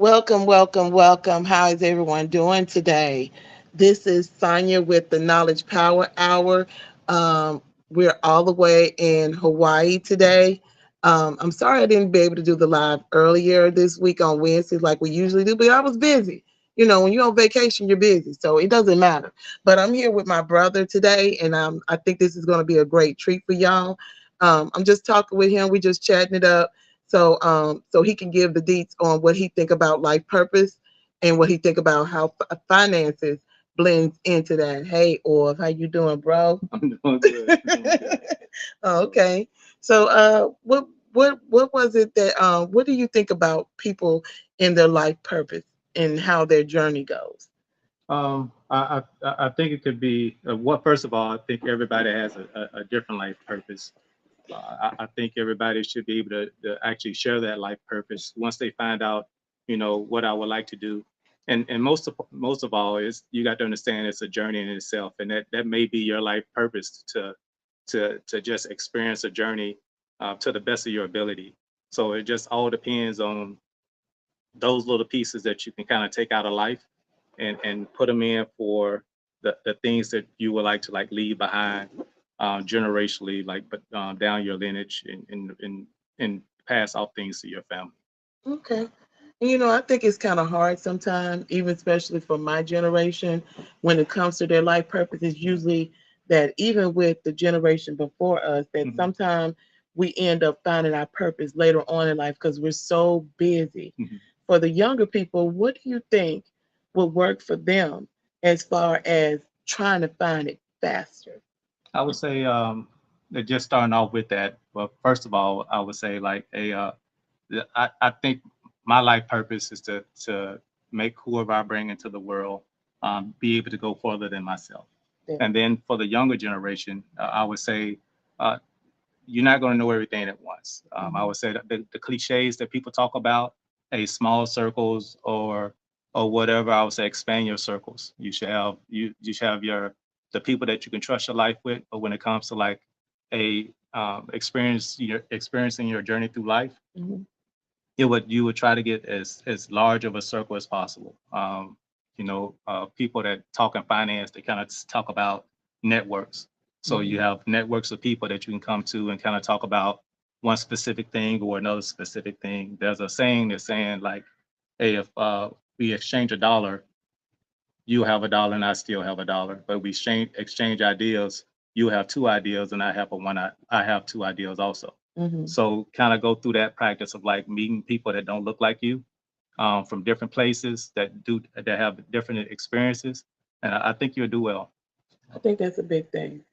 Welcome, welcome, welcome. How is everyone doing today? This is Sonia with the Knowledge Power Hour. We're all the way in Hawaii today. I'm sorry I didn't be able to do the live earlier this week on Wednesdays like we usually do, but I was busy. You know, when you're on vacation, you're busy, so it doesn't matter. But I'm here with my brother today, and I think this is going to be a great treat for y'all. I'm just talking with him. We just chatting it up so he can give the deets on what he think about life purpose and what he think about how finances blends into that. Hey, Orv, how you doing, bro? I'm doing good. I'm doing good. Okay. So, what was it that what do you think about people in their life purpose and how their journey goes? I think it could be what. First of all, I think everybody has a different life purpose. I think everybody should be able to actually share that life purpose once they find out, what I would like to do. And most of all is you got to understand it's a journey in itself, and that may be your life purpose to just experience a journey to the best of your ability. So it just all depends on those little pieces that you can kind of take out of life and put them in for the things that you would like to like leave behind generationally, like but down your lineage and pass off things to your family. Okay. And I think it's kind of hard sometimes, even especially for my generation, when it comes to their life purpose. It's usually that even with the generation before us, that Mhm, sometimes we end up finding our purpose later on in life because we're so busy. mhm. For the younger people, what do you think would work for them as far as trying to find it faster? I would say that just starting off with that. Well, first of all, I would say like I think my life purpose is to make whoever I bring into the world be able to go further than myself. Yeah. And then for the younger generation, I would say uh, you're not going to know everything at once. I Mhm. would say that the cliches that people talk about, a small circles or whatever, I would say expand your circles. You should have your the people that you can trust your life with. But when it comes to like a experiencing your journey through life, Mhm. you would try to get as large of a circle as possible. People that talk in finance, they kind of talk about networks. So you Mhm. have networks of people that you can come to and kind of talk about one specific thing or another specific thing. There's a saying that's saying like, hey, if we exchange a dollar, you have a dollar and I still have a dollar, but we exchange ideas. You have two ideas and I have two ideas also. Mhm. So kind of go through that practice of like meeting people that don't look like you from different places that have different experiences, and I think you'll do well. I think that's a big thing.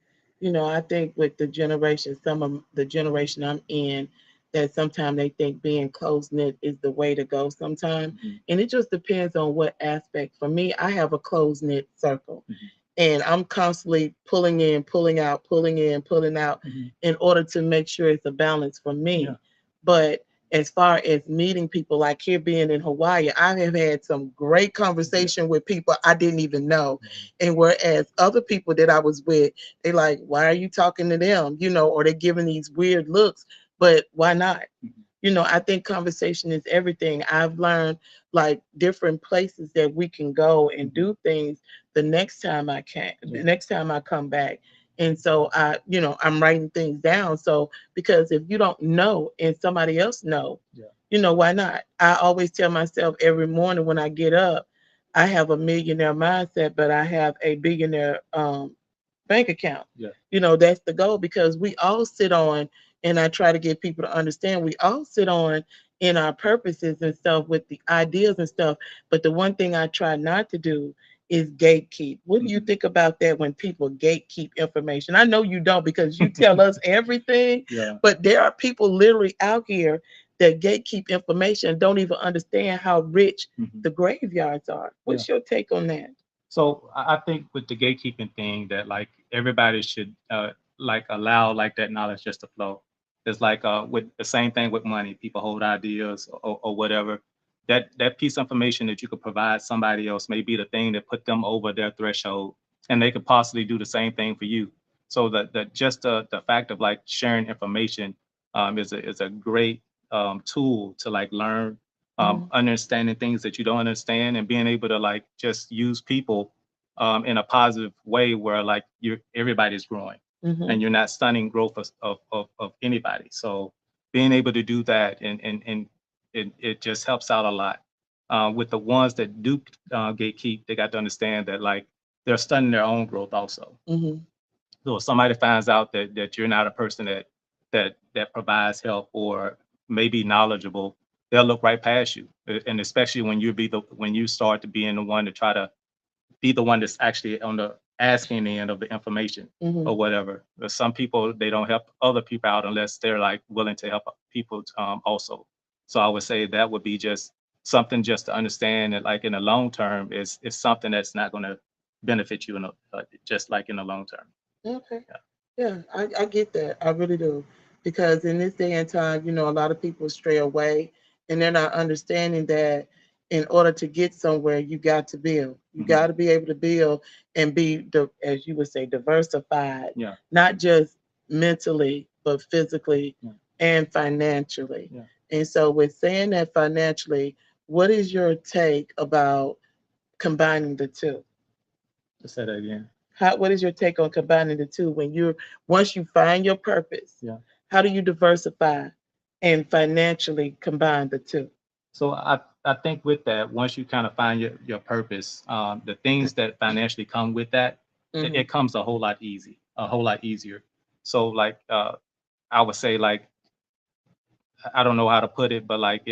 I think with the generation, some of the generation I'm in, that sometimes they think being close knit is the way to go sometimes. Mhm, And it just depends on what aspect. For me, I have a close knit circle mhm, and I'm constantly pulling in, pulling out, pulling in, pulling out mhm. in order to make sure it's a balance for Yeah. me. But as far as meeting people, like here being in Hawaii, I have had some great Yeah. conversation with people I didn't even know. Mhm, And whereas other people that I was with, they like, why are you talking to them? Or they're giving these weird looks, but why not? mhm. I think conversation is everything. I've learned like different places that we can go and Mhm. do things the Yeah. next time I come back. And so I'm writing things down. So because if you don't know and somebody else know, Yeah. why not? I always tell myself every morning when I get up, I have a millionaire mindset, but I have a billionaire bank account. Yeah. That's the goal because we all sit on, and I try to get people to understand we all sit on in our purposes and stuff with the ideas and stuff. But the one thing I try not to do is gatekeep. What do you Mhm. think about that when people gatekeep information? I know you don't because you tell us everything, Yeah. but there are people literally out here that gatekeep information and don't even understand how rich Mhm. the graveyards are. Yeah. What's your take on that? So I think with the gatekeeping thing that like everybody should like allow like that knowledge just to flow. It's like with the same thing with money. People hold ideas or whatever. That piece of information that you could provide somebody else may be the thing that put them over their threshold, and they could possibly do the same thing for you. So that just the fact of like sharing information is a great tool to like learn Mhm. understanding things that you don't understand, and being able to like just use people in a positive way where like everybody's growing and Mhm. you're not stunning growth of anybody. So being able to do that and it just helps out a lot. With the ones that do gatekeep, they got to understand that like they're stunning their own growth also. Mhm. So if somebody finds out that you're not a person that provides help or maybe knowledgeable, they'll look right past you. And especially when you start to being the one to try to be the one that's actually on the asking end of the information or Mhm. whatever. But some people they don't help other people out unless they're like willing to help people also. So I would say that would be just something just to understand that like in the long term is something that's not going to benefit you in just like in the long term. Okay. Yeah. Yeah, I get that. I really do. Because in this day and time, a lot of people stray away and they're not understanding that in order to get somewhere, you got to build. You Mhm. got to be able to build and be, as you would say, diversified, Yeah. not just mentally, but physically Yeah. and financially. Yeah. And so, with saying that financially, what is your take about combining the two? Just say that again. What is your take on combining the two when you're once you find your purpose? Yeah. How do you diversify and financially combine the two? So I think with that, once you kind of find your purpose, the things that financially come with that, Mm-hmm. it comes a whole lot easier. So like I would say like I don't know how to put it, but like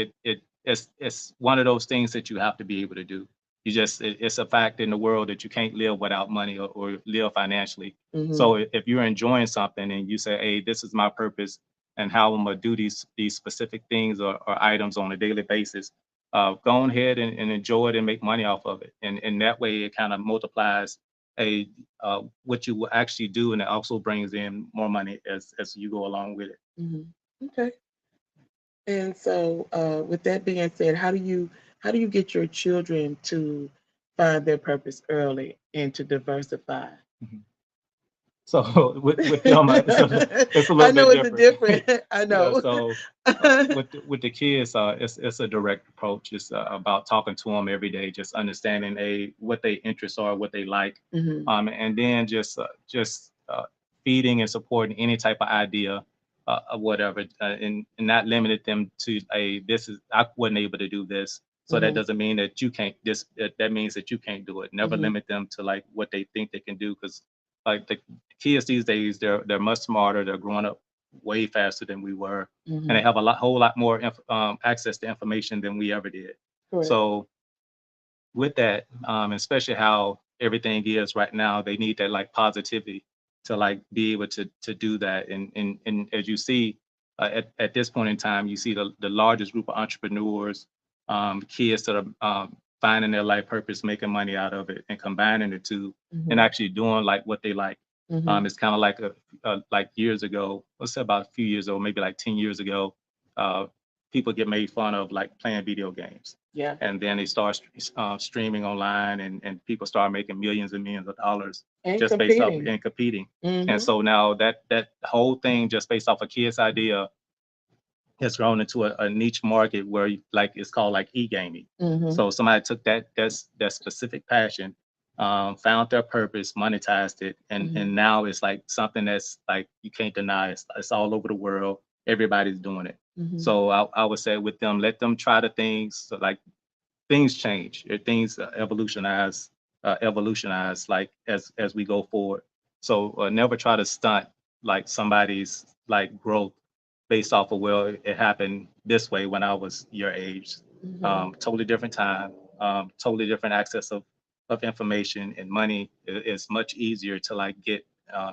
it's one of those things that you have to be able to do. It's a fact in the world that you can't live without money or live financially. Mm-hmm. So if you're enjoying something and you say, "Hey, this is my purpose," and how I'm gonna do these specific things or items on a daily basis, go on ahead and enjoy it and make money off of it. And that way it kind of multiplies a what you will actually do, and it also brings in more money as you go along with it. Mm-hmm. Okay. And so, with that being said, how do you get your children to find their purpose early and to diversify? Mhm. So with them, it's a I little know bit it's a different. different. I Yeah. know. So with the kids, it's a direct approach. It's about talking to them every day, just understanding what their interests are, what they like, Hmm. and then just feeding and supporting any type of idea, or whatever, and not limited them to a this is I wasn't able to do this. So that Hmm. doesn't mean that you can't this that means that you can't do it. Never Hmm. limit them to like what they think they can do because like the kids these days they're much smarter. They're growing up way faster than we were, and they Hmm. have whole lot more access to information than we ever did. Correct. So with that, especially how everything is right now, they need that like positivity to like be able to do that. And as you see at this point in time, you see the largest group of entrepreneurs, kids that are finding their life purpose, making money out of it, and combining the two, and Hmm. actually doing like what they like. Hmm. It's kind of like like years ago, let's say about a few years ago, maybe like 10 years ago, uh, people get made fun of like playing video games, Yeah. and then they start streaming online, and people start making millions and millions of dollars And just based off competing. and competing. And Hmm. so now that whole thing just based off a kid's idea has grown into a niche market where like it's called like e-gaming. Hmm. So somebody took that specific passion, found their purpose, monetized it, and Hmm. and now it's like something that's like you can't deny. It's all over the world. Everybody's doing it. Hmm. So I would say with them, let them try the things. So like things change, things evolutionize like as we go forward. So never try to stunt like somebody's like growth based off of well it happened this way when I was your age. Hmm. Totally different time, totally different access of information, and money is much easier to like get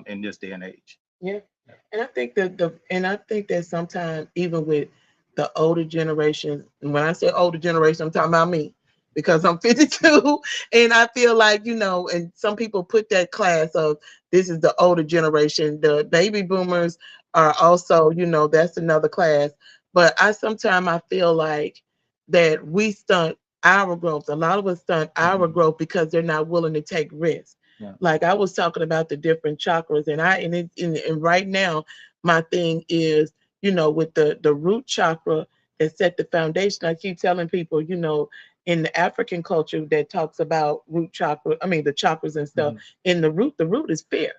in this day and age. Yeah. And I think that sometimes even with the older generation, and when I say older generation, I'm talking about me because I'm 52, and I feel like and some people put that class of this is the older generation. The baby boomers are also, that's another class. But I sometimes I feel like that we stunt our growth. A lot of us stunt our Mhm. growth because they're not willing to take risks. Yeah. Like I was talking about the different chakras, and right now my thing is, with the root chakra, that set the foundation. I keep telling people, in the African culture that talks about root chakra, I mean the chakras and stuff, Mhm. in the root is fear.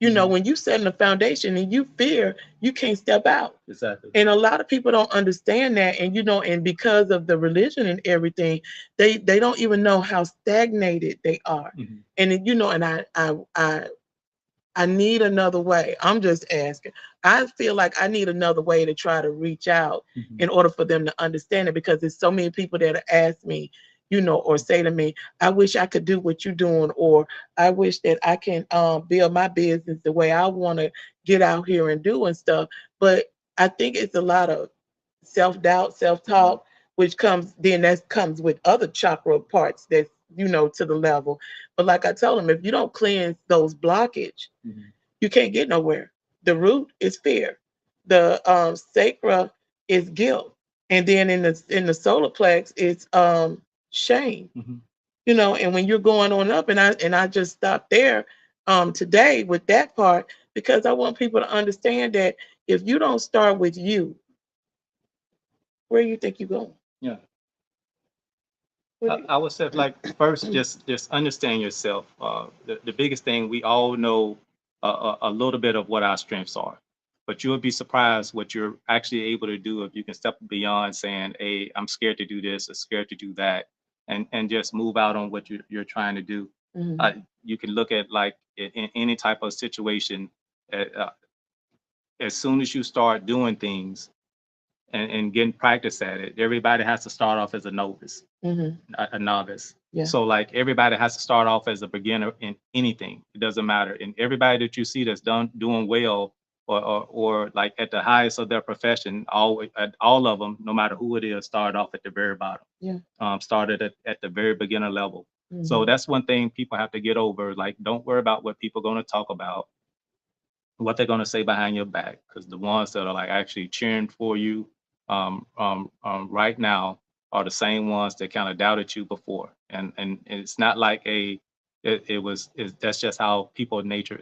Mhm. When you set in the foundation and you fear, you can't step out. Exactly. And a lot of people don't understand that. And and because of the religion and everything, they don't even know how stagnated they are. Mhm. And and I need another way. I'm just asking. I feel like I need another way to try to reach out Mhm. in order for them to understand it, because there's so many people that ask me, or say to me, I wish I could do what you're doing, or I wish that I can build my business the way I want to get out here and do and stuff. But I think it's a lot of self-doubt, Mhm. self-talk, which comes with other chakra parts that's, to the level. But like I told them, if you don't cleanse those blockage, Mhm. you can't get nowhere. The root is fear. The sacra is guilt. And then in the solar plex, it's shame. Mhm. And when you're going on up, and I just stopped there today with that part, because I want people to understand that if you don't start with you, where do you think you're going? Yeah. What I would say like first, just understand yourself. The biggest thing, we all know a little bit of what our strengths are, but you would be surprised what you're actually able to do if you can step beyond saying, "Hey, I'm scared to do this or scared to do that," and just move out on what you're trying to do. Mhm. You can look at like in any type of situation. As soon as you start doing things and getting practice at it, everybody has to start off as a novice, Mhm. a novice. Yeah. So like everybody has to start off as a beginner in anything. It doesn't matter. And everybody that you see that's doing well or like at the highest of their profession, all of them, no matter who it is, started off at the very bottom. Yeah. Started at the very beginner level. So Mhm. that's one thing people have to get over. Like, don't worry about what people are going to talk about, what they're going to say behind your back, because the ones that are like actually cheering for you right now are the same ones that kind of doubted you before. And it's not like that's just how people's nature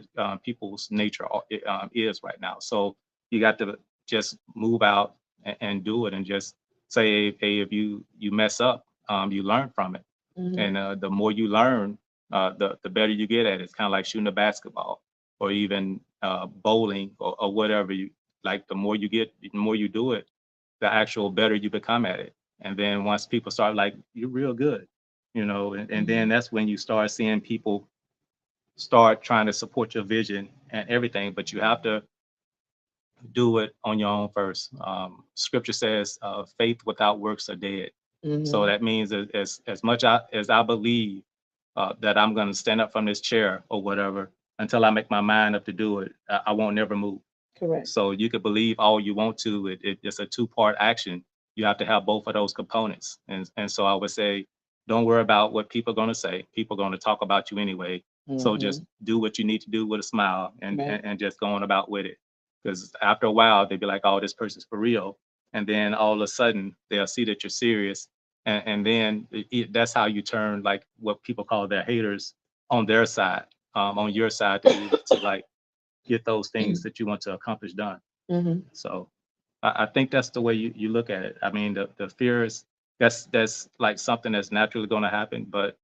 is right now. So you got to just move out and do it, and just say, hey, if you mess up, you learn from it. Mhm. And the more you learn, the better you get at it. It's kind of like shooting a basketball or even bowling or whatever. You like, the more you get, the more you do it, the actual better you become at it. And then once people start like, you're real good, and then Mhm. that's when you start seeing people start trying to support your vision and everything. But you have to do it on your own first. Scripture says, faith without works are dead. So Mhm. that means as much as I believe that I'm going to stand up from this chair or whatever, until I make my mind up to do it, I won't never move. Correct. So you could believe all you want to. It's a two-part action. You have to have both of those components. And so I would say, don't worry about what people are going to say. People are going to talk about you anyway. So just Mhm. do what you need to do with a smile, and Right. and just going about with it. Because after a while, they'd be like, oh, this person's for real. And then all of a sudden, they'll see that you're serious. And then that's how you turn like what people call their haters on their side, on your side, to be able to like get those things that you want to accomplish done. Mhm. So I think that's the way you look at it. I mean, the fear is, that's like something that's naturally going to happen. But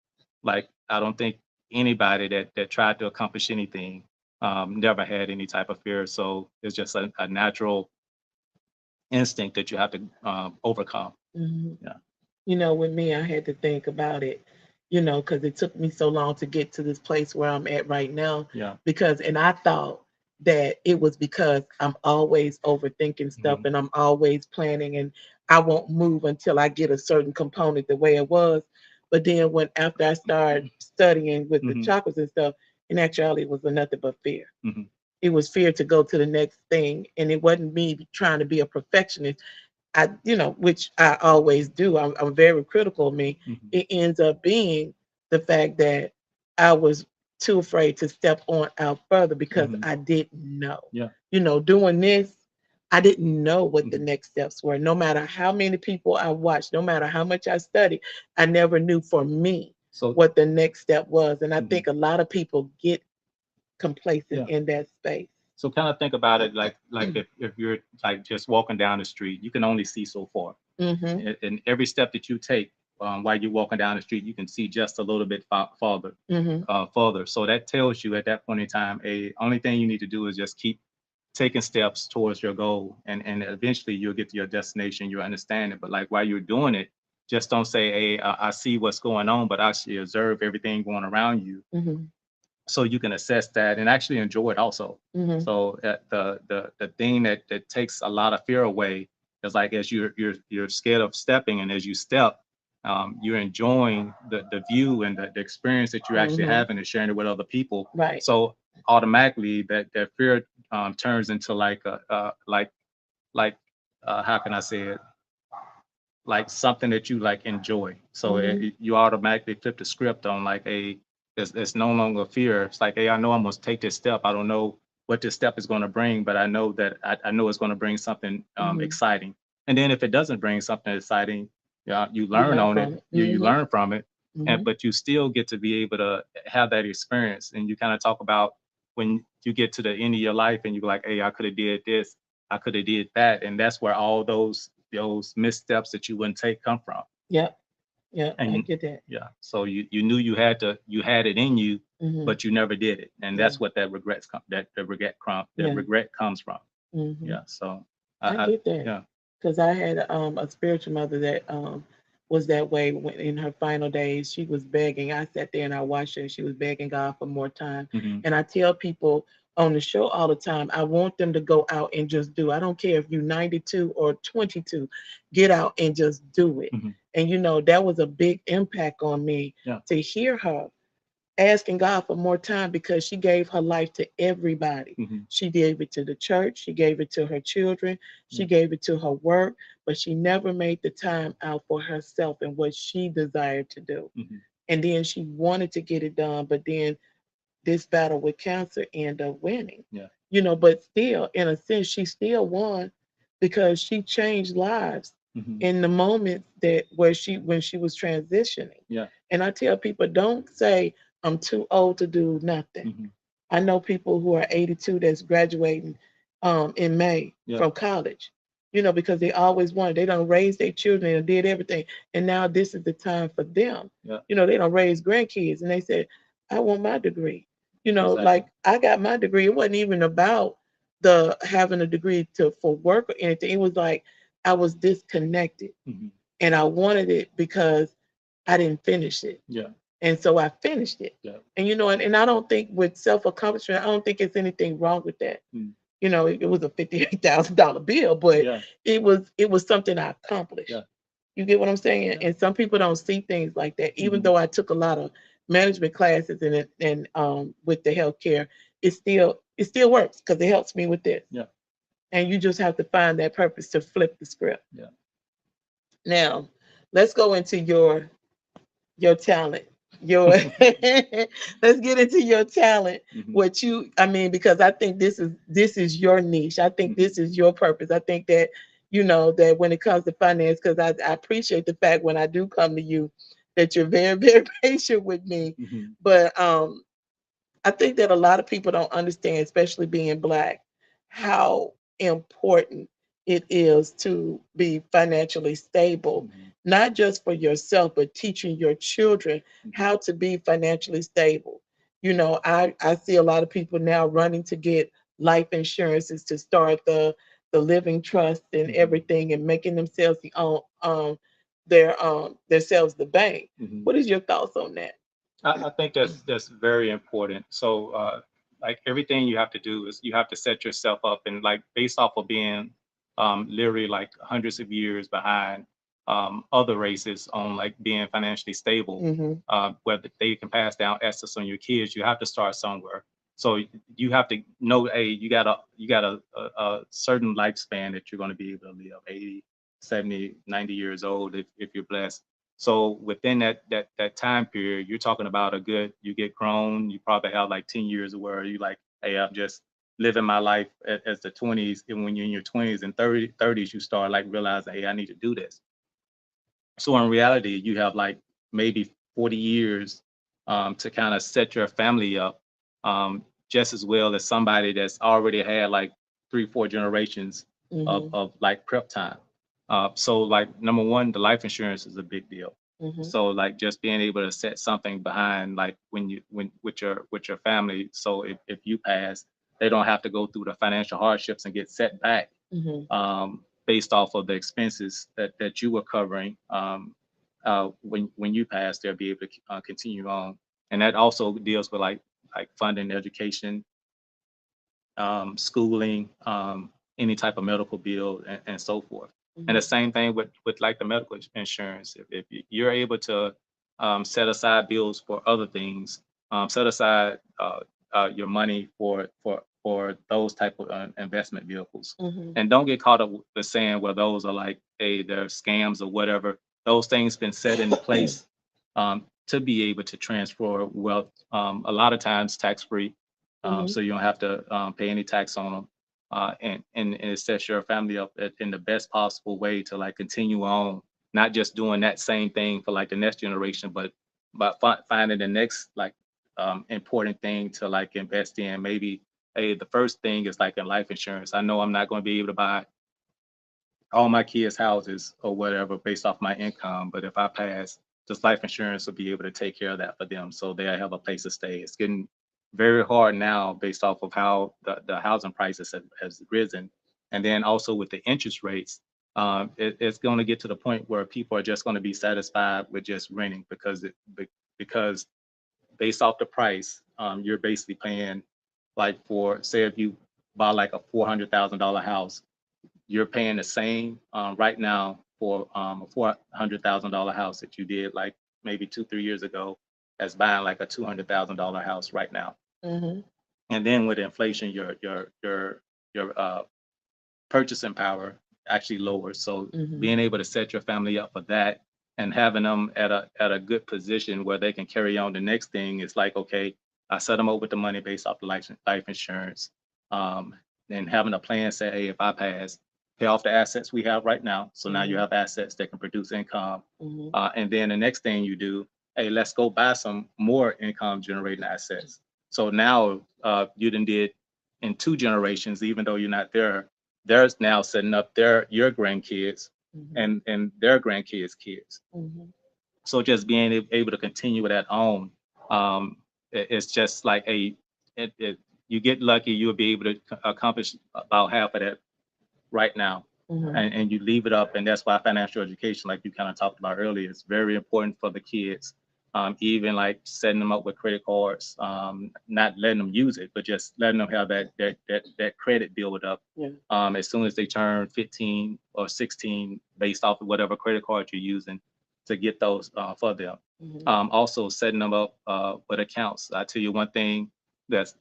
like, I don't think anybody that tried to accomplish anything never had any type of fear. So it's just a natural instinct that you have to overcome. Mhm. Yeah. With me, I had to think about it, because it took me so long to get to this place where I'm at right now. Yeah. And I thought that it was because I'm always overthinking stuff Hmm. and I'm always planning, and I won't move until I get a certain component the way it was. But then after I started studying with the Hmm. chakras and stuff, in actuality, it was nothing but fear. Hmm. It was fear to go to the next thing. And it wasn't me trying to be a perfectionist. Which I always do. I'm very critical of me. Hmm. It ends up being the fact that I was too afraid to step on out further because Hmm. I didn't know. Yeah. Doing this, I didn't know what the Hmm. next steps were. No matter how many people I watched, no matter how much I studied, I never knew for me So what the next step was. And I mhm. think a lot of people get complacent Yeah. in that space. So kind of think about it like if you're like just walking down the street, you can only see so far. Mm-hmm. And every step that you take while you're walking down the street, you can see just a little bit farther, Mm-hmm. further. So that tells you at that point in time, a only thing you need to do is just keep taking steps towards your goal, and eventually you'll get to your destination. You understand it, but like while you're doing it, just don't say, "Hey, I see what's going on," but actually observe everything going around you, Mm-hmm. so you can assess that and actually enjoy it also. Mm-hmm. So the thing that takes a lot of fear away is like as you're scared of stepping, and as you step, you're enjoying the view and the experience that you're actually Mm-hmm. having and sharing it with other people. Right. So automatically that fear turns into like like how can I say it, like something that you like enjoy. So Mm-hmm. you automatically flip the script on like a it's no longer fear. It's like, hey, I know I'm going to take this step. I don't know what this step is going to bring, but I know that I know it's going to bring something Mm-hmm. exciting. And then if it doesn't bring something exciting, you You learn learn on it. from it. You Mm-hmm. learn from it, and Mm-hmm. but you still get to be able to have that experience. And you kind of talk about when you get to the end of your life and you're like, hey, I could have did this, I could have did that, and that's where all those missteps that you wouldn't take come from. Yep. Yep. I And get that. yeah, so you knew you had it in you, Mm-hmm. but you never did it, and Yeah. that's what that Yeah. regret comes from. Mm-hmm. Yeah, so I I get that. yeah. Because I had a spiritual mother that was that way when in her final days. She was begging. I sat there and I watched her, and she was begging God for more time. Hmm. And I tell people on the show all the time, I want them to go out and just do. I don't care if you're 92 or 22, get out and just do it. Hmm. And that was a big impact on me Yeah. to hear her asking God for more time because she gave her life to everybody. Hmm. She gave it to the church, she gave it to her children, Yeah. she gave it to her work, but she never made the time out for herself and what she desired to do. Hmm. And then she wanted to get it done, but then this battle with cancer ended up winning. Yeah. But still, in a sense, she still won because she changed lives Hmm. in the moments that where she when she was transitioning. Yeah. And I tell people, don't say I'm too old to do nothing. Hmm. I know people who are 82 that's graduating in May Yeah. from college, because they always wanted, they don't raise their children and did everything. And now this is the time for them. Yeah. They don't raise grandkids. And they said, I want my degree. Exactly. Like I got my degree. It wasn't even about the having a degree for work or anything. It was like I was disconnected Hmm. and I wanted it because I didn't finish it. Yeah. And so I finished it. Yeah. And I don't think with self accomplishment, I don't think it's anything wrong with that. Mm. It was a $58,000 bill, but Yeah. it was something I accomplished. Yeah. You get what I'm saying? Yeah. And some people don't see things like that. Even Hmm. though I took a lot of management classes and with the healthcare, it still works because it helps me with this. Yeah. And you just have to find that purpose to flip the script. Yeah. Now, let's go into your talent. Your let's get into your talent. Hmm. Because I think this is your niche. I think Hmm. this is your purpose. I think that that when it comes to finance, because I appreciate the fact when I do come to you that you're very, very patient with me. Hmm. But I think that a lot of people don't understand, especially being black, how important it is to be financially stable, Hmm. not just for yourself, but teaching your children how to be financially stable. I see a lot of people now running to get life insurances to start the living trust and Hmm. everything and making themselves themselves the bank. Hmm. What is your thoughts on that? I think that's very important. So, like everything you have to do is you have to set yourself up, and like based off of being literally like hundreds of years behind other races on like being financially stable, Mm-hmm. whether they can pass down assets on your kids, you have to start somewhere. So you have to know, hey, you got a certain lifespan that you're going to be able to live, 80, 70, 90 years old if you're blessed. So within that time period, you're talking about you get grown, you probably have like 10 years of where you like, hey, I'm just living my life as the 20s. And when you're in your 20s and 30s, you start like realizing, hey, I need to do this. So in reality, you have like maybe 40 years to kind of set your family up just as well as somebody that's already had like 3, 4 generations Mm-hmm. of like prep time. So like number one, the life insurance is a big deal. Mm-hmm. So like just being able to set something behind like when with your family. So if you pass, they don't have to go through the financial hardships and get set back Mm-hmm. based off of the expenses that you were covering. When you pass, they'll be able to continue on, and that also deals with like funding education, schooling, any type of medical bill, and so forth. And the Mm-hmm. same thing with like the medical insurance. If you're able to set aside bills for other things, set aside your money for those type of investment vehicles, Mm-hmm. and don't get caught up with saying, well, those are like, hey, they're scams or whatever. Those things been set in place to be able to transfer wealth. A lot of times tax free, Mm-hmm. so you don't have to pay any tax on them, and it sets your family up in the best possible way to like continue on, not just doing that same thing for like the next generation, but finding the next like important thing to like invest in. Maybe, hey, the first thing is like in life insurance. I know I'm not going to be able to buy all my kids' houses or whatever based off my income. But if I pass, just life insurance will be able to take care of that for them, so they'll have a place to stay. It's getting very hard now based off of how the housing prices has risen, and then also with the interest rates, it's going to get to the point where people are just going to be satisfied with just renting because based off the price, you're basically paying like for say if you buy like a $400,000 house, you're paying the same right now for a $400,000 house that you did like maybe 2 3 years ago as buying like a $200,000 house right now. Mm-hmm. And then with inflation, your purchasing power actually lowers. So Mm-hmm. being able to set your family up for that and having them at a good position where they can carry on the next thing is like, okay, I set them up with the money based off the life insurance, um, and having a plan say, hey, if I pass, pay off the assets we have right now. So now you Mm-hmm. have assets that can produce income, Mm-hmm. and then the next thing you do, hey, let's go buy some more income generating assets. So now you done did in 2 generations, even though you're not there, they're now setting up your grandkids Mm-hmm. and their grandkids' kids. Mm-hmm. So just being able to continue with that on, it's just like you get lucky, you'll be able to accomplish about half of that right now, Mm-hmm. and you leave it up. And that's why financial education, like you kind of talked about earlier, is very important for the kids. Even like setting them up with credit cards, not letting them use it, but just letting them have that credit build up Yeah. as soon as they turn 15 or 16, based off of whatever credit card you're using to get those for them. Mm-hmm. Also setting them up with accounts. I tell you one thing that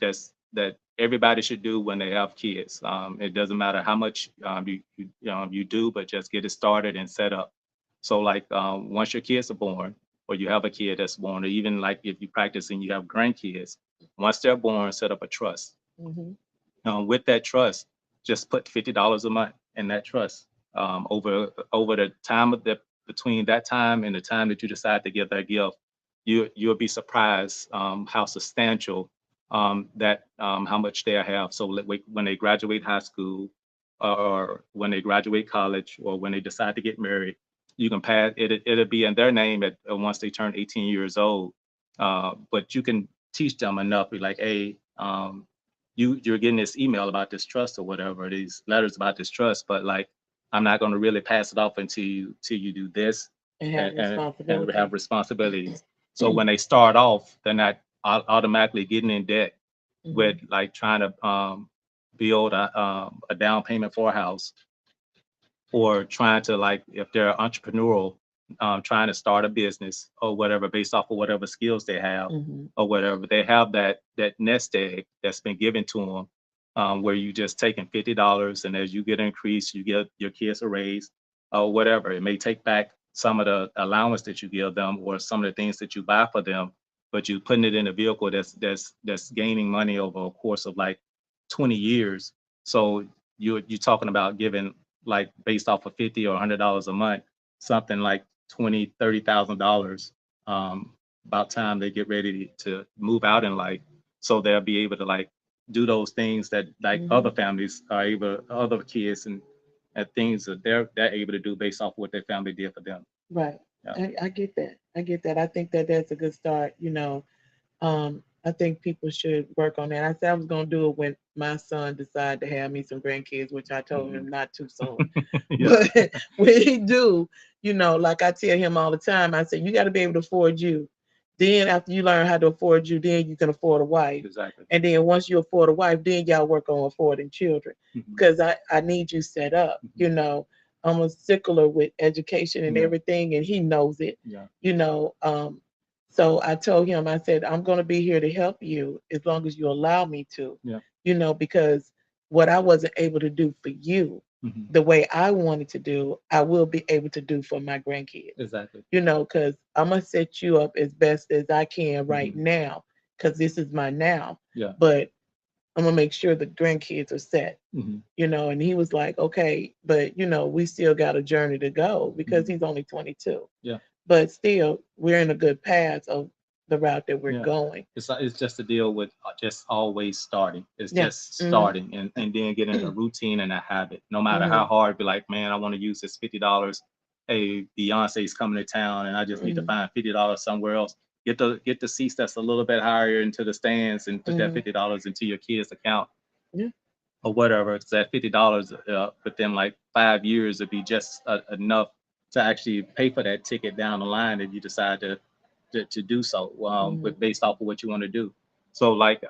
everybody should do when they have kids. It doesn't matter how much you do, but just get it started and set up. So like once your kids are born, or you have a kid that's born, or even like if you practice and you have grandkids, once they're born, set up a trust. Mm-hmm. With that trust, just put $50 a month in that trust. Over the time of the between that time and the time that you decide to give that gift, you'll be surprised how substantial that how much they have. So when they graduate high school, or when they graduate college, or when they decide to get married, you can pass it. It'll be in their name at once they turn 18 years old. But you can teach them enough. Be like, hey, you're getting this email about this trust or whatever, these letters about this trust, but like I'm not going to really pass it off until you do this And have and have responsibility. responsibilities. So when they start off, they're not automatically getting in debt Mm-hmm. with like trying to build a down payment for a house, or trying to like if they're entrepreneurial, trying to start a business or whatever based off of whatever skills they have Mm-hmm. or whatever. They have that nest egg that's been given to them, where you just taking $50, and as you get increased, you get your kids a raise or whatever. It may take back some of the allowance that you give them or some of the things that you buy for them, but you putting it in a vehicle that's gaining money over a course of like 20 years. So you're talking about giving like based off of 50 or $100 a month, something like 20, $30,000 about time they get ready to move out in life. So they'll be able to like do those things that like Mm-hmm. other families are able, other kids and at things that they're able to do based off what their family did for them. Right. Yeah. I get that. I get that. I think that that's a good start. I think people should work on that. I said I was going to do it when my son decided to have me some grandkids, which I told him not too soon. Yeah. But when he do, like I tell him all the time, I said, you got to be able to afford you. Then after you learn how to afford you, then you can afford a wife. Exactly. And then once you afford a wife, then y'all work on affording children. Because I need you set up. I'm a stickler with education and Yeah. everything, and he knows it. Yeah. You know, so I told him, I said, I'm going to be here to help you as long as you allow me to. Yeah. Because what I wasn't able to do for you, the way I wanted to do, I will be able to do for my grandkids. Exactly. Because I'm going to set you up as best as I can right now, because this is my now. Yeah. But I'm going to make sure the grandkids are set. Mm-hmm. And he was like, okay, but we still got a journey to go because he's only 22. Yeah. But still, we're in a good path of the route that we're Yeah. going. It's just to deal with just always starting. It's Yeah. just starting and then getting a routine and a habit. No matter how hard, be like, man, I want to use this $50. Hey, Beyonce's coming to town, and I just need to find $50 somewhere else. Get the seats that's a little bit higher into the stands and put that $50 into your kid's account. Yeah. Or whatever. It's that $50 within like 5 years would be just enough to actually pay for that ticket down the line if you decide to do so, with based off of what you want to do. So like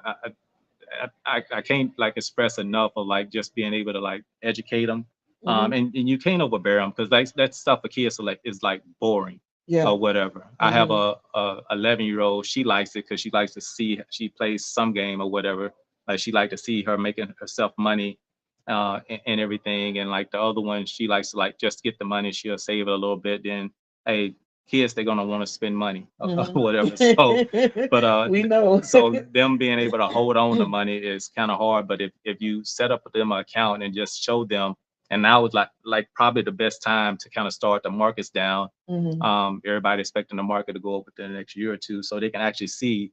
I can't like express enough of like just being able to like educate them, and you can't overbear them because like that stuff for kids is like boring. Yeah. Or whatever. I have a 11-year-old. She likes it because she likes to see, she plays some game or whatever. Like she like to see her making herself money, and everything. And like the other one, she likes to like just get the money. She'll save it a little bit. Then, hey, kids, they're gonna want to spend money or whatever. So, but we know. so them being able to hold on to money is kind of hard. But if you set up them an account and just show them, and now is like probably the best time to kind of start the markets down. Everybody expecting the market to go up within the next year or two, so they can actually see,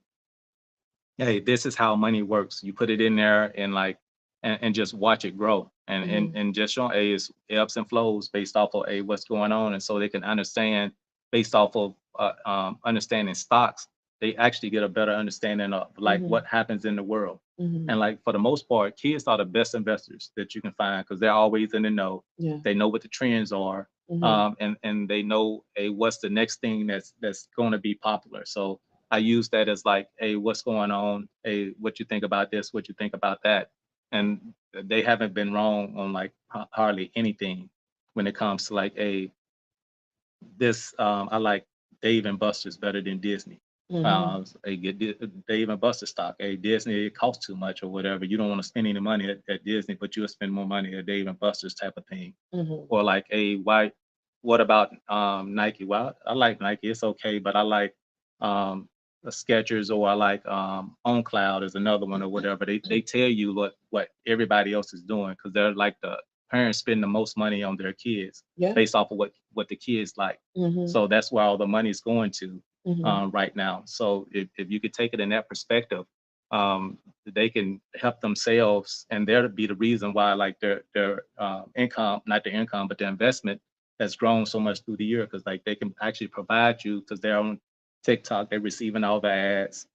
hey, this is how money works. You put it in there and like, and just watch it grow, and just show, hey, it's ebbs and flows based off of, hey, what's going on, and so they can understand based off of understanding stocks. They actually get a better understanding of like what happens in the world. And like for the most part, kids are the best investors that you can find because they're always in the know. Yeah. They know what the trends are, and they know, hey, what's the next thing that's going to be popular. So I use that as like, hey, what's going on? Hey, what you think about this? What you think about that? And they haven't been wrong on like hardly anything when it comes to like, hey, this I like Dave and Buster's better than Disney. Hey, get Dave and Buster stock. Hey, Disney, it costs too much or whatever. You don't want to spend any money at Disney, but you'll spend more money at Dave and Buster's type of thing. Or like, hey, why? What about Nike? Well, I like Nike. It's okay, but I like the Skechers, or I like On Cloud is another one or whatever. They tell you what everybody else is doing because they're like the parents spend the most money on their kids based off of what the kids like. So that's where all the money's going to right now. So if you could take it in that perspective, they can help themselves, and they'll be the reason why like their income, not their income, but their investment has grown so much through the year because like they can actually provide you because they're on TikTok, they're receiving all the ads.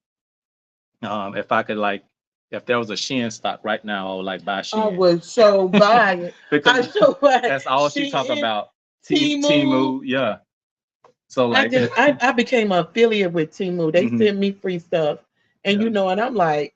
If I could like, if there was a Shein stock right now, I would like buy I Shein. would so buy it. I Because so buy it. that's all she talk Shein, about. Temu. Timu, yeah. So I like, just I became an affiliate with Temu. They Mhm. send me free stuff, and Yeah. and I'm like,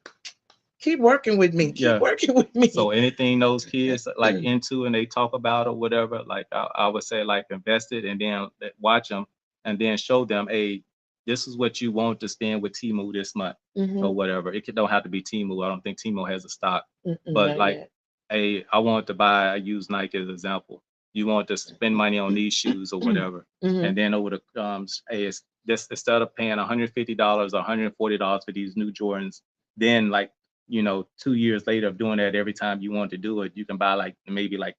keep working with me. Keep Yeah. working with me. So anything those kids like into and they talk about or whatever, like I would say like invest it and then watch them and then show them, hey, this is what you want to spend with Timu this month or whatever. Don't have to be Timu. I don't think Timu has a stock, but Not like, yet. hey, I use Nike as an example. You want to spend money on these shoes or whatever, and then over the hey, it's this, instead of paying $150 or $140 for these new Jordans, then like, 2 years later of doing that every time you want to do it, you can buy like maybe like,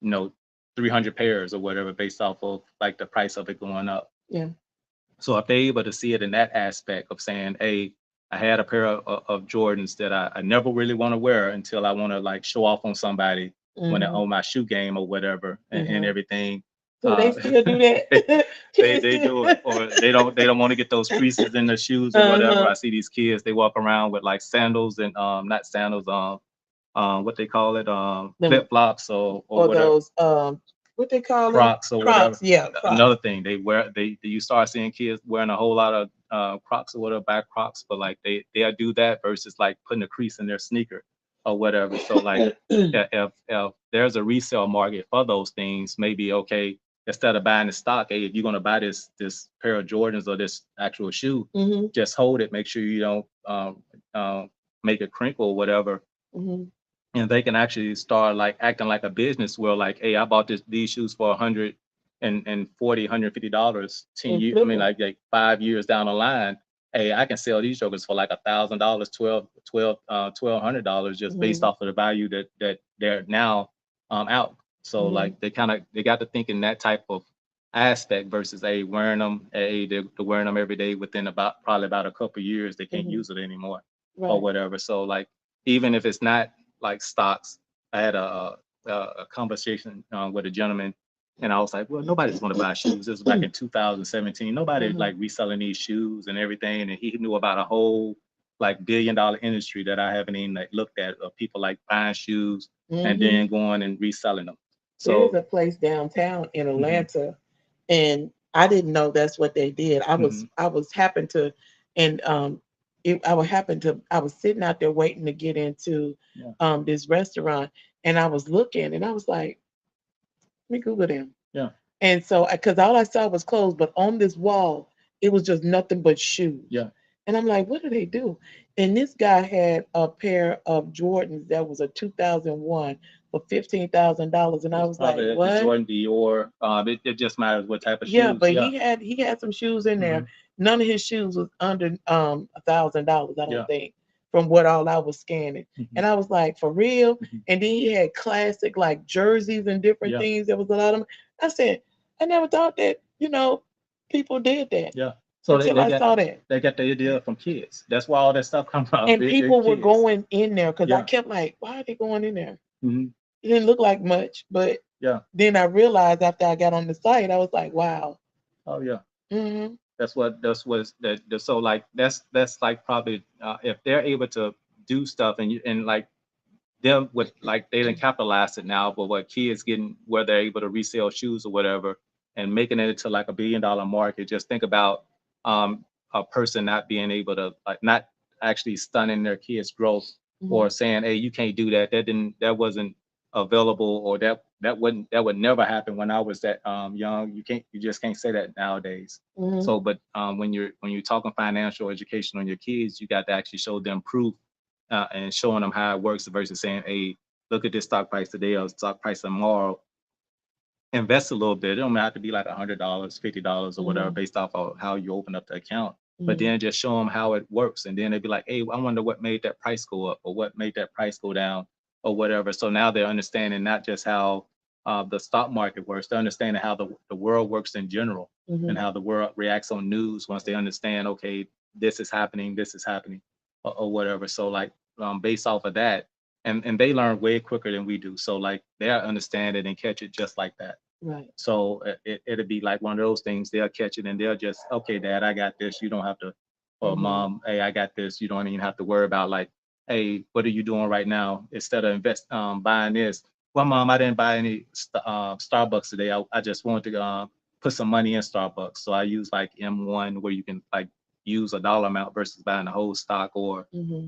you know, 300 pairs or whatever based off of like the price of it going up. Yeah. So if they're able to see it in that aspect of saying, hey, I had a pair of Jordans that I never really want to wear until I want to like show off on somebody. when I Mm-hmm. own my shoe game or whatever and Mm-hmm. everything. So they still do that. Kids They still. do it, or they don't want to get those creases in their shoes or whatever. Uh-huh. I see these kids, they walk around with like sandals and not sandals, what they call it, Them flip flops or or whatever, those what they call them? Crocs or whatever. Crocs. Yeah, Crocs. Another thing, they wear they you start seeing kids wearing a whole lot of Crocs or whatever, back Crocs, but like they do that versus like putting a crease in their sneaker or whatever. So like if there's a resale market for those things, maybe okay, instead of buying the stock, hey, if you're gonna buy this pair of Jordans or this actual shoe, Mm-hmm. just hold it, make sure you don't um, make it crinkle or whatever, Mm-hmm. and they can actually start like acting like a business where like, hey, I bought these shoes for 140, $150 10 And years. I flip mean, them. like 5 years down the line, hey, I can sell these jokers for like $1,000, 1,200 just based Mm-hmm. off of the value that they're now out. So Mm-hmm. like they got to think in that type of aspect versus wearing them, they're wearing them every day. Within probably about a couple of years, they can't Mm-hmm. use it anymore or Right. whatever. So like even if it's not like stocks. I had a conversation with a gentleman, and I was like, "Well, nobody's going to buy shoes." This was back in 2017. Nobody Mm-hmm. like reselling these shoes and everything. And he knew about a whole like $1 billion industry that I haven't even like looked at of people like buying shoes and Mm-hmm. then going and reselling them. There's So, a place downtown in hmm Atlanta, and I didn't know that's what they did. hmm I was happened to, and I would happen to. I was sitting out there waiting to get into yeah, this restaurant, and I was looking, and I was like, let me Google them. yeah, And so, because all I saw was clothes, but on this wall, it was just nothing but shoes. yeah. And I'm like, what do they do? And this guy had a pair of Jordans that was a 2001 for $15,000. And I It's was like, probably the what? Jordan Dior. It just matters what type of Yeah, shoes. but Yeah, he had some shoes in there. hmm None of his shoes was under $1,000, I don't yeah, think, from what all I was scanning. hmm And I was like, for real? hmm And then he had classic like jerseys and different yeah, things. There was a lot of them. I said, I never thought that, people did that yeah. So until I saw that. they got the idea from kids. That's why all that stuff comes from. And It people were kids. going in there because I Yeah. kept like, why are they going in there? hmm It didn't look like much, but Yeah. then I realized after I got on the site, I was like, wow. Oh yeah. Mm-hmm. That's what so like that's like probably if they're able to do stuff and like them with like they didn't capitalize it now, but what kids getting where they're able to resell shoes or whatever and making it into like $1 billion market. Just think about a person not being able to like not actually stunning their kids' growth Mm-hmm. or saying, hey, you can't do that. That wasn't available or that would never happen when I was that young. You just can't say that nowadays. Mm-hmm. So, but when you're talking financial education on your kids, you got to actually show them proof and showing them how it works versus saying, hey, look at this stock price today or stock price tomorrow. Invest a little bit. It don't have to be like $100, $50 or whatever, Mm-hmm. based off of how you open up the account. But Mm-hmm. then just show them how it works, and then they'd be like, "Hey, I wonder what made that price go up, or what made that price go down, or whatever." So now they're understanding not just how the stock market works; they're understanding how the world works in general, and Mm-hmm. how the world reacts on news. Once they understand, okay, this is happening, or whatever. So like based off of that, and they learn way quicker than we do. So like they understand it and catch it just like that. Right. So it'll be like one of those things. They'll catch it and they'll just, okay, Dad, I got this. You don't have to, or Mm-hmm. Mom, hey, I got this. You don't even have to worry about like, hey, what are you doing right now? Instead of buying this. Well, Mom, I didn't buy any Starbucks today. I just wanted to put some money in Starbucks. So I use like M1 where you can like use a dollar amount versus buying the whole stock or Mm-hmm.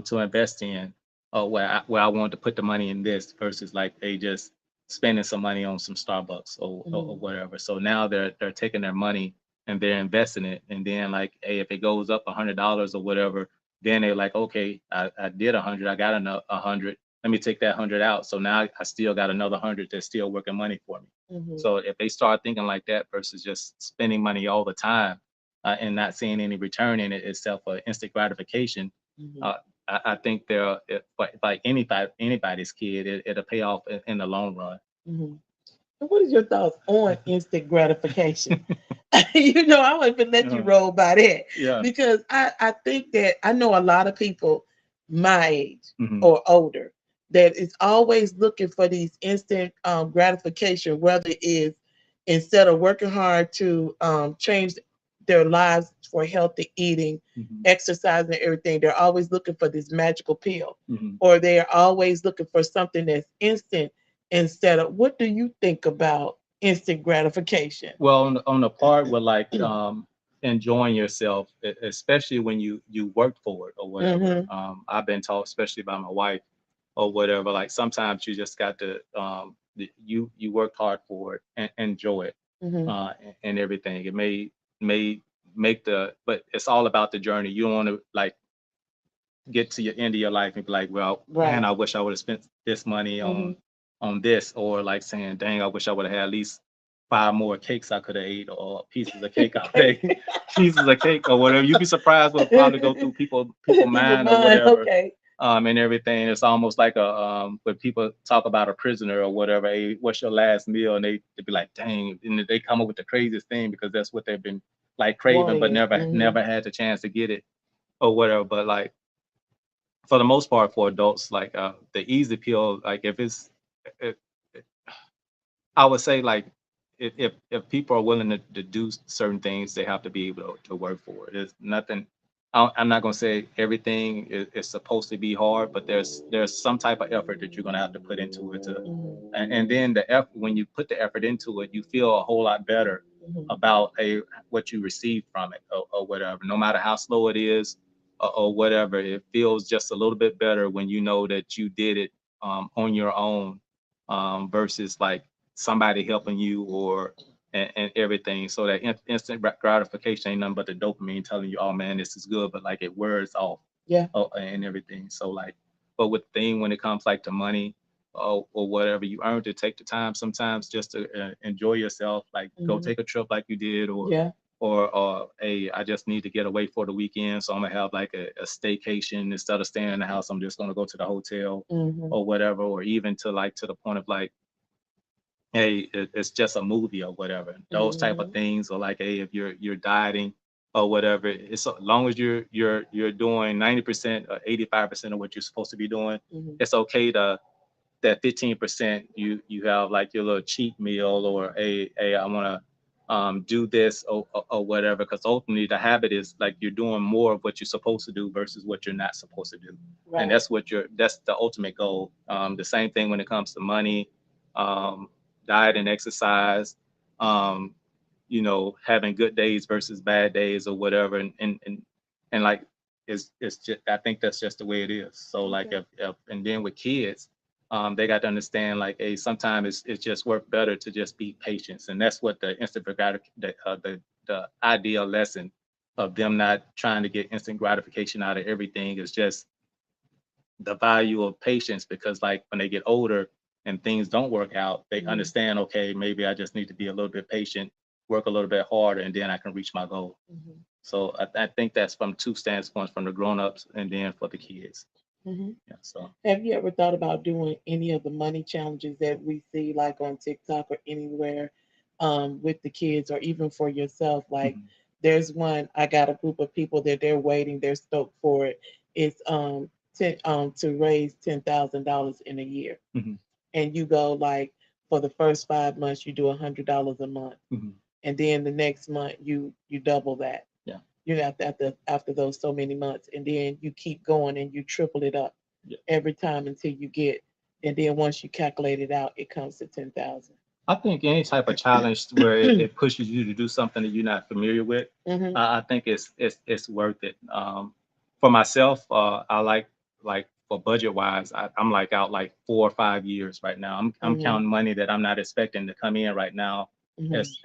to invest in, where I wanted to put the money in this versus like they just spending some money on some Starbucks or Mm-hmm. whatever. So now they're taking their money and they're investing it, and then like, hey, if it goes up $100 or whatever, then they're like, okay, I did 100, I got another 100. Let me take that 100 out. So now I still got another 100 that's still working money for me. Mm-hmm. So if they start thinking like that versus just spending money all the time and not seeing any return in it itself for instant gratification, Mm-hmm. uh, I think like anybody's kid, it'll pay off in the long run. Mm-hmm. So what is your thoughts on instant gratification? I wouldn't even let you Uh, roll by that yeah. because I think that I know a lot of people my age hmm or older that is always looking for these instant gratification, whether it is instead of working hard to change their lives for healthy eating, exercise, and everything, they're always looking for this magical pill, or they're always looking for something that's instant instead of. What do you think about instant gratification? Well, on the part with like enjoying yourself, especially when you work for it or whatever. I've been taught, especially by my wife or whatever. Like sometimes you just got to you work hard for it and enjoy it and everything. It may make but it's all about the journey. You don't want to like get to your end of your life and be like, well, man, I wish I would have spent this money on this, or like saying, dang, I wish I would have had at least 5 more cakes I could have ate, or pieces of cake I could have pieces of cake or whatever. You'd be surprised what probably go through people mind or whatever. Okay. And everything. It's almost like a when people talk about a prisoner or whatever, hey, what's your last meal? And they be like, dang, and they come up with the craziest thing because that's what they've been like craving, but never had the chance to get it or whatever. But like for the most part for adults, like the easy pill, like if it's it, I would say like if people are willing to do certain things, they have to be able to work for it. There's nothing. I'm not gonna say everything is supposed to be hard, but there's some type of effort that you're gonna have to put into it to, and then the effort when you put the effort into it, you feel a whole lot better about what you receive from it or whatever. No matter how slow it is or whatever, it feels just a little bit better when you know that you did it on your own versus like somebody helping you or and everything. So that instant gratification ain't nothing but the dopamine telling you, oh man, this is good, but like it wears off. Yeah. And everything. So like, but with the thing when it comes like to money or whatever, you earn to take the time sometimes just to enjoy yourself, like go take a trip like you did, or hey, I just need to get away for the weekend, so I'm gonna have like a staycation instead of staying in the house. I'm just gonna go to the hotel or whatever, or even to like to the point of like, hey, it's just a movie or whatever. Those type of things, or like, hey, if you're dieting or whatever, it's as long as you're doing 90% or 85% of what you're supposed to be doing, it's okay to that 15% you have like your little cheat meal, or hey, I want to do this or whatever, because ultimately the habit is like you're doing more of what you're supposed to do versus what you're not supposed to do. And that's the ultimate goal. The same thing when it comes to money, um, diet and exercise, um, having good days versus bad days or whatever, and like it's just, I think that's just the way it is. So like if and then with kids, they got to understand like, hey, sometimes it's just work better to just be patient, and that's what the instant the ideal lesson of them not trying to get instant gratification out of everything is just the value of patience, because like when they get older and things don't work out, they understand, okay, maybe I just need to be a little bit patient, work a little bit harder, and then I can reach my goal. So I think that's from two standpoints, from the grown-ups and then for the kids. Yeah, so Have you ever thought about doing any of the money challenges that we see, like on TikTok or anywhere, with the kids, or even for yourself? Like, there's one. I got a group of people that they're waiting. They're stoked for it. It's to raise $10,000 in a year, and you go like for the first 5 months you do $100 a month, and then the next month you double that. Yeah. You know, after those so many months, and then you keep going and you triple it up every time until you get, and then once you calculate it out, it comes to 10,000. I think any type of challenge where it pushes you to do something that you're not familiar with, I think it's worth it. For myself, I like for budget wise, I'm like out like 4 or 5 years right now. I'm counting money that I'm not expecting to come in right now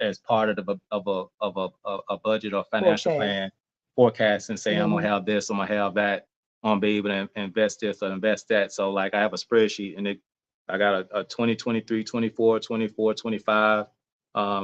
as part of a budget or financial plan forecast, and say I'm gonna have this, I'm gonna have that, I'm gonna be able to invest this or invest that. So like I have a spreadsheet, and I got a 2023, 24, 24, 25,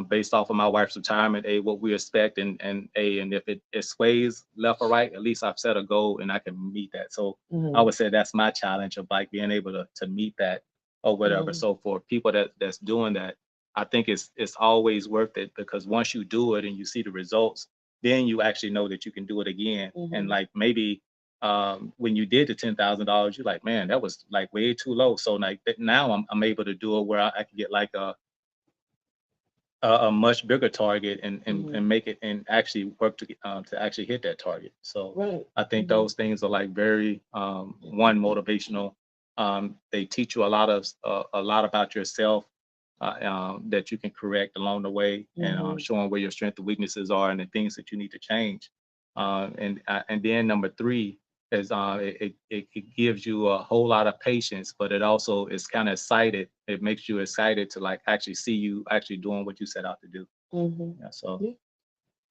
based off of my wife's retirement, what we expect, and if it sways left or right, at least I've set a goal and I can meet that. So I would say that's my challenge of like being able to meet that or whatever. So for people that's doing that, I think it's always worth it, because once you do it and you see the results, then you actually know that you can do it again. And like maybe when you did the $10,000, you're like, man, that was like way too low. So like now I'm able to do it where I can get like a much bigger target and make it and actually work to actually hit that target. So Right. I think those things are like very one motivational. They teach you a lot about yourself that you can correct along the way, and showing where your strengths and weaknesses are and the things that you need to change. And then number three is it gives you a whole lot of patience, but it also is kind of excited. It makes you excited to like actually see you actually doing what you set out to do. Yeah. So Yeah.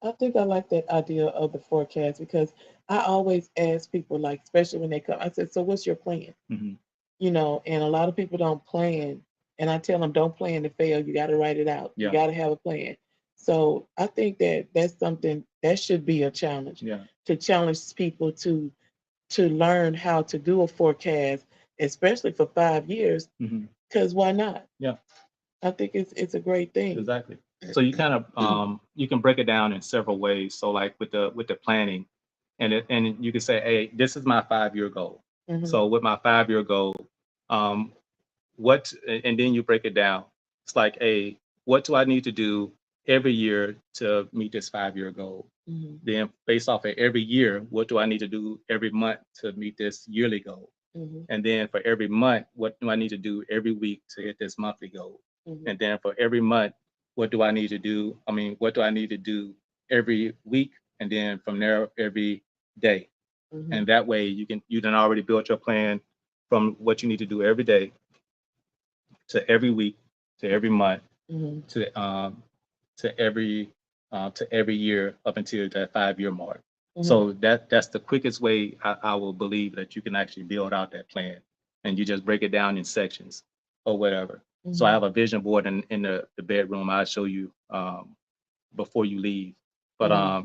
I think I like that idea of the forecast because I always ask people, like, especially when they come, I said, so what's your plan? mhm, And a lot of people don't plan. And I tell them, don't plan to fail. You got to write it out. You yeah, got to have a plan. So I think that that's something that should be a challenge yeah, to challenge people to learn how to do a forecast, especially for 5 years. mhm, Because why not? yeah, I think it's a great thing. exactly. So you kind of you can break it down in several ways. So like with the planning, and you can say, hey, this is my 5 year goal. Hmm. So with my 5 year goal, um, and then you break it down. It's like, hey, what do I need to do every year to meet this 5 year goal? Hmm. Then based off of every year, what do I need to do every month to meet this yearly goal? Hmm. And then for every month, what do I need to do every week to hit this monthly goal? Hmm. And then for every month, what do I need to do? I mean, what do I need to do every week? And then from there, every day. Hmm. And that way you done already built your plan from what you need to do every day to every week to every month Hmm. to to every to every year up until that 5 year mark. Hmm. So that's the quickest way I will believe that you can actually build out that plan, and you just break it down in sections or whatever. So I Hmm. have a vision board in the bedroom. I'll show you before you leave, but Hmm.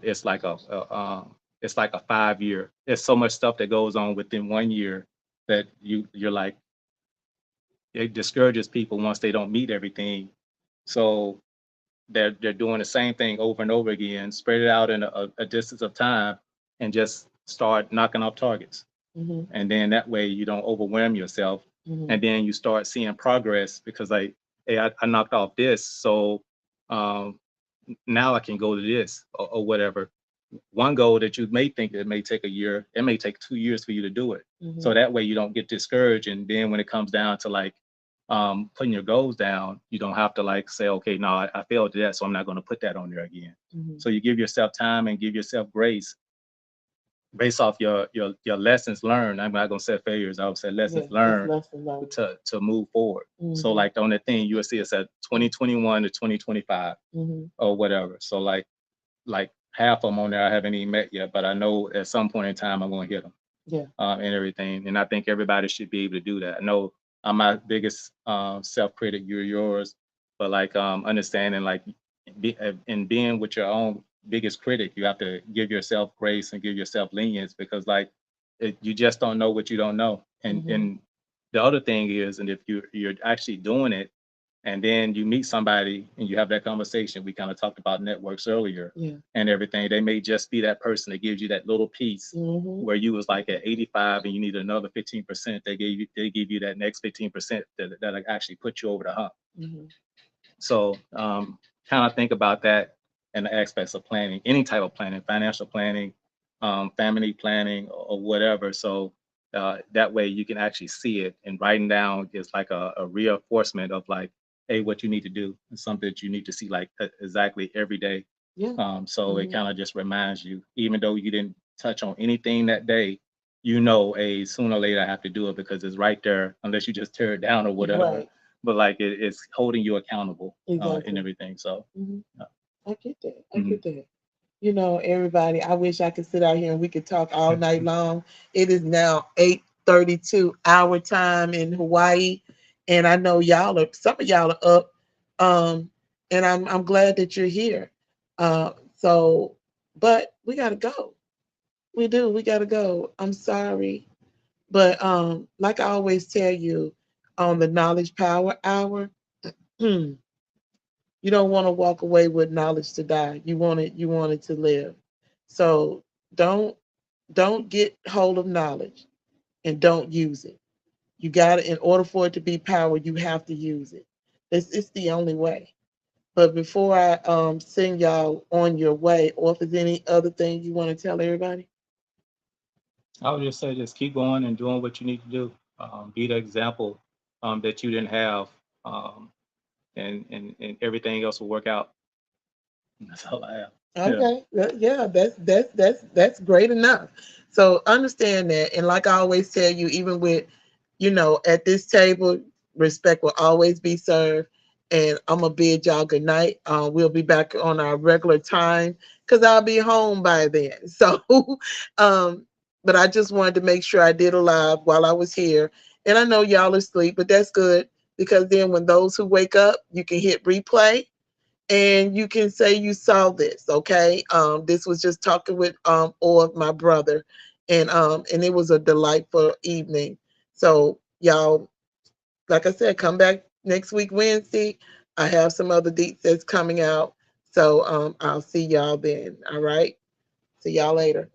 it's like a 5 year. There's so much stuff that goes on within 1 year that you're like, it discourages people once they don't meet everything. So they're doing the same thing over and over again, spread it out in a distance of time, and just start knocking off targets. Hmm. And then that way you don't overwhelm yourself, Hmm. and then you start seeing progress because like, hey, I knocked off this, so um, now I can go to this or whatever. One goal that you may think it may take a year, it may take 2 years for you to do it. Hmm. So that way you don't get discouraged. And then when it comes down to like putting your goals down, you don't have to like say, okay, no, I failed at that, so I'm not going to put that on there again. Hmm. So you give yourself time and give yourself grace based off your lessons learned. I'm not gonna say failures. I would say Yeah, lessons it's learned lesson learned. to move forward. So Hmm. like on the thing you'll see it said 2021 to 2025 Hmm. or whatever. So like half of them on there I haven't even met yet, but I know at some point in time I'm going to hit them Yeah. and everything. And I think everybody should be able to do that. I know I'm my biggest self critic. You're yours, but like understanding like and being with your own biggest critic, you have to give yourself grace and give yourself lenience because like you just don't know what you don't know. Hmm. And the other thing is, and if you're actually doing it and then you meet somebody and you have that conversation, we kind of talked about networks earlier Yeah. and everything, they may just be that person that gives you that little piece Hmm. where you was like at 85 and you need another 15%. They give you that next 15% that actually put you over the hump. Hmm. So kind of think about that in the aspects of planning, any type of planning, financial planning, family planning, or whatever. So that way you can actually see it, and writing down is like a reinforcement of like, hey, what you need to do, and something that you need to see like exactly every day. Yeah. So it Hmm. kind of just reminds you, even though you didn't touch on anything that day, you know, hey, sooner or later I have to do it because it's right there, unless you just tear it down or whatever. Right. But like it's holding you accountable and Exactly. everything. So Hmm. I get that. I mhm. get that. Everybody, I wish I could sit out here and we could talk all night long. It is now 8:32 our time in Hawaii. And I know some of y'all are up. Um, and I'm glad that you're here. So but we gotta go. We do, we gotta go. I'm sorry. But like I always tell you on the knowledge power hour, you don't want to walk away with knowledge to die. You want it to live. So don't Don't get hold of knowledge and don't use it. You got to, in order for it to be power, you have to use it. It's the only way. But before I send y'all on your way, or if there's any other thing you want to tell everybody. I would just say just keep going and doing what you need to do. Be the example that you didn't have, um, and everything else will work out. That's all I have. Yeah. Okay, yeah, that's great enough. So understand that, and like I always tell you, even with, at this table, respect will always be served. And I'm gonna bid y'all good night. We'll be back on our regular time because I'll be home by then. So, um, but I just wanted to make sure I did a live while I was here, and I know y'all are asleep, but that's good because then when those who wake up, you can hit replay and you can say you saw this. Okay, this was just talking with or my brother, and it was a delightful evening. So y'all, like I said, come back next week Wednesday. I have some other deets that's coming out. So I'll see y'all then. All right, see y'all later.